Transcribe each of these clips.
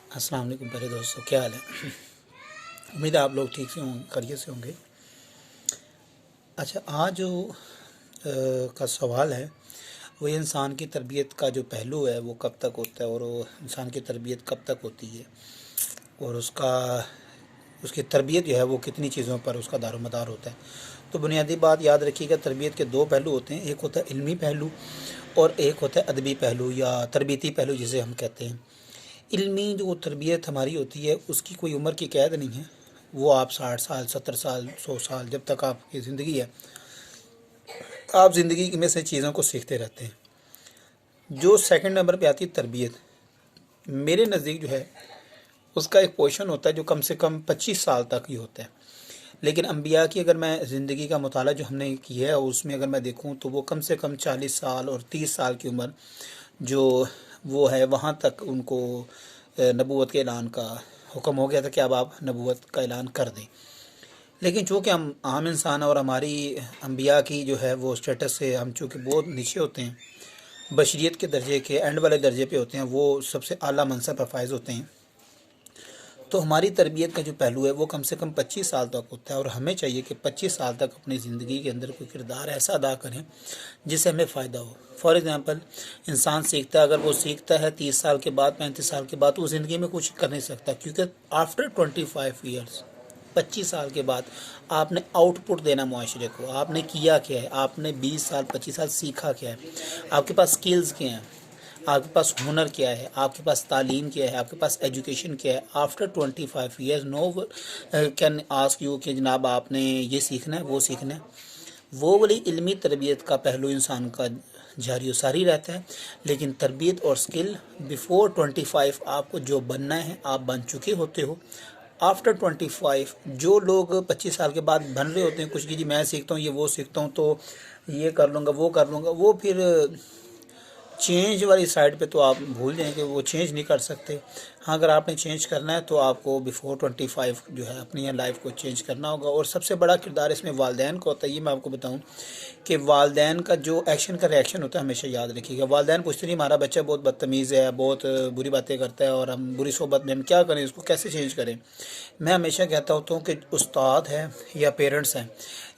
अस्सलाम वालेकुम प्यारे दोस्तों, क्या हाल है। उम्मीद है आप लोग ठीक से होंगे, खैरियत से होंगे। अच्छा, आज जो का सवाल है वो इंसान की तरबियत का जो पहलू है वो कब तक होता है और वो इंसान की तरबियत कब तक होती है और उसकी तरबियत जो है वो कितनी चीज़ों पर उसका दारोमदार होता है। तो बुनियादी बात याद रखिएगा, तरबियत के दो पहलू होते हैं, एक होता है इल्मी पहलू और एक होता है अदबी पहलू या तरबियती पहलू जिसे हम कहते हैं। इल्मी जो तरबियत हमारी होती है उसकी कोई उम्र की कैद नहीं है। वो आप 60 साल, 70 साल, 100 साल, जब तक आपकी ज़िंदगी है आप ज़िंदगी में से चीज़ों को सीखते रहते हैं। जो सेकंड नंबर पे आती है तरबियत, मेरे नज़दीक जो है उसका एक पोर्शन होता है जो कम से कम 25 साल तक ही होता है। लेकिन अम्बिया की अगर मैं ज़िंदगी का मुताला जो हमने किया है उसमें अगर मैं देखूं तो वो कम से कम 40 साल और 30 साल की उम्र जो वो है वहाँ तक उनको नबूवत के ऐलान का हुक्म हो गया था कि अब आप नबूवत का ऐलान कर दें। लेकिन चूँकि हम आम इंसान और हमारी अम्बिया की जो है वो स्टेटस से हम चूँकि बहुत नीचे होते हैं, बशरियत के दर्जे के एंड वाले दर्जे पे होते हैं, वो सबसे आला मनसब पर फायज़ होते हैं। तो हमारी तरबियत का जो पहलू है वो कम से कम 25 साल तक होता है और हमें चाहिए कि 25 साल तक अपनी ज़िंदगी के अंदर कोई किरदार ऐसा अदा करें जिससे हमें फ़ायदा हो। फॉर एग्ज़ाम्पल, इंसान सीखता है, अगर वो सीखता है 30 साल के बाद, 35 साल के बाद, तो वो ज़िंदगी में कुछ कर नहीं सकता, क्योंकि आफ्टर 25 ईयर्स, 25 साल के बाद आपने आउटपुट देना मुआशरे को। आपने किया क्या है, आपने 20 साल 25 साल सीखा क्या है, आपके पास स्किल्स क्या हैं, आपके पास हुनर क्या है, आपके पास तालीम क्या है, आपके पास एजुकेशन क्या है। After 25 years no can ask you कि जनाब आपने ये सीखना है, वो सीखना है। वो वाली इल्मी तरबियत का पहलू इंसान का जारी सारी रहता है। लेकिन तरबियत और स्किल बिफोर 25 आपको जो बनना है आप बन चुके होते हो। आफ्टर 25 जो लोग 25 साल के बाद बन रहे होते हैं कुछ कि जी मैं सीखता हूँ, ये वो सीखता हूँ, तो ये कर लूँगा, वो कर लूँगा, वो फिर चेंज वाली साइड पे तो आप भूल जाएं कि वो चेंज नहीं कर सकते। हाँ, अगर आपने चेंज करना है तो आपको बिफोर 25 जो है अपनी लाइफ को चेंज करना होगा। और सबसे बड़ा किरदार इसमें वालदैन का होता है। ये मैं आपको बताऊं कि वालदैन का जो एक्शन का रिएक्शन होता है, हमेशा याद रखिएगा। वालदैन पूछते नहीं हमारा बच्चा बहुत बदतमीज़ है, बहुत बुरी बातें करता है और हम बुरी सोबत में हम क्या करें, इसको कैसे चेंज करें। मैं हमेशा कहता होता हूँ कि उस्ताद है या पेरेंट्स हैं,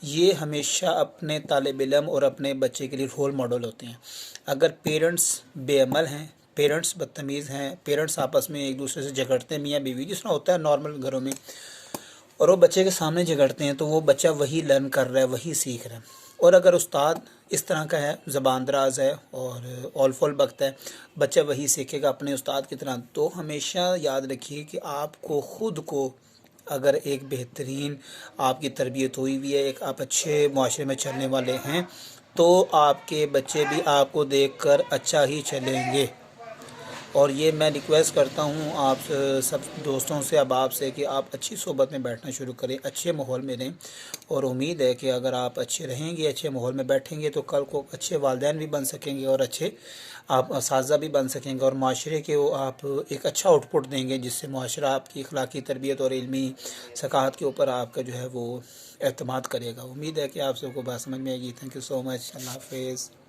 ये हमेशा अपने तालिब इल्म और अपने बच्चे के लिए रोल मॉडल होते हैं। अगर पेरेंट्स बेअमल हैं, पेरेंट्स बदतमीज़ हैं, पेरेंट्स आपस में एक दूसरे से झगड़ते हैं, मियाँ बीवी जिस तरह होता है नॉर्मल घरों में, और वो बच्चे के सामने झगड़ते हैं, तो वो बच्चा वही लर्न कर रहा है, वही सीख रहा है। और अगर उस्ताद इस तरह का है, ज़बान दराज है और ऑल फॉल बकता है, बच्चा वही सीखेगा अपने उस्ताद की तरह। तो हमेशा याद रखिए कि आपको ख़ुद को अगर एक बेहतरीन आपकी तरबियत हुई हुई है, एक आप अच्छे माशरे में चलने वाले हैं, तो आपके बच्चे भी आपको देखकर अच्छा ही चलेंगे। और ये मैं रिक्वेस्ट करता हूँ आप सब दोस्तों से, अब आपसे, कि आप अच्छी सोबत में बैठना शुरू करें, अच्छे माहौल में रहें। और उम्मीद है कि अगर आप अच्छे रहेंगे, अच्छे माहौल में बैठेंगे, तो कल को अच्छे वालिदैन भी बन सकेंगे और अच्छे आप असातिज़ा भी बन सकेंगे और माशरे के आप एक अच्छा आउटपुट देंगे, जिससे माशरा आपकी अखलाकी तरबियत और इल्मी सकाहत के ऊपर आपका जो है वो एतमाद करेगा। उम्मीद है कि आप सबको बात समझ में आएगी। Thank you so much. अल्लाह हाफ़िज़।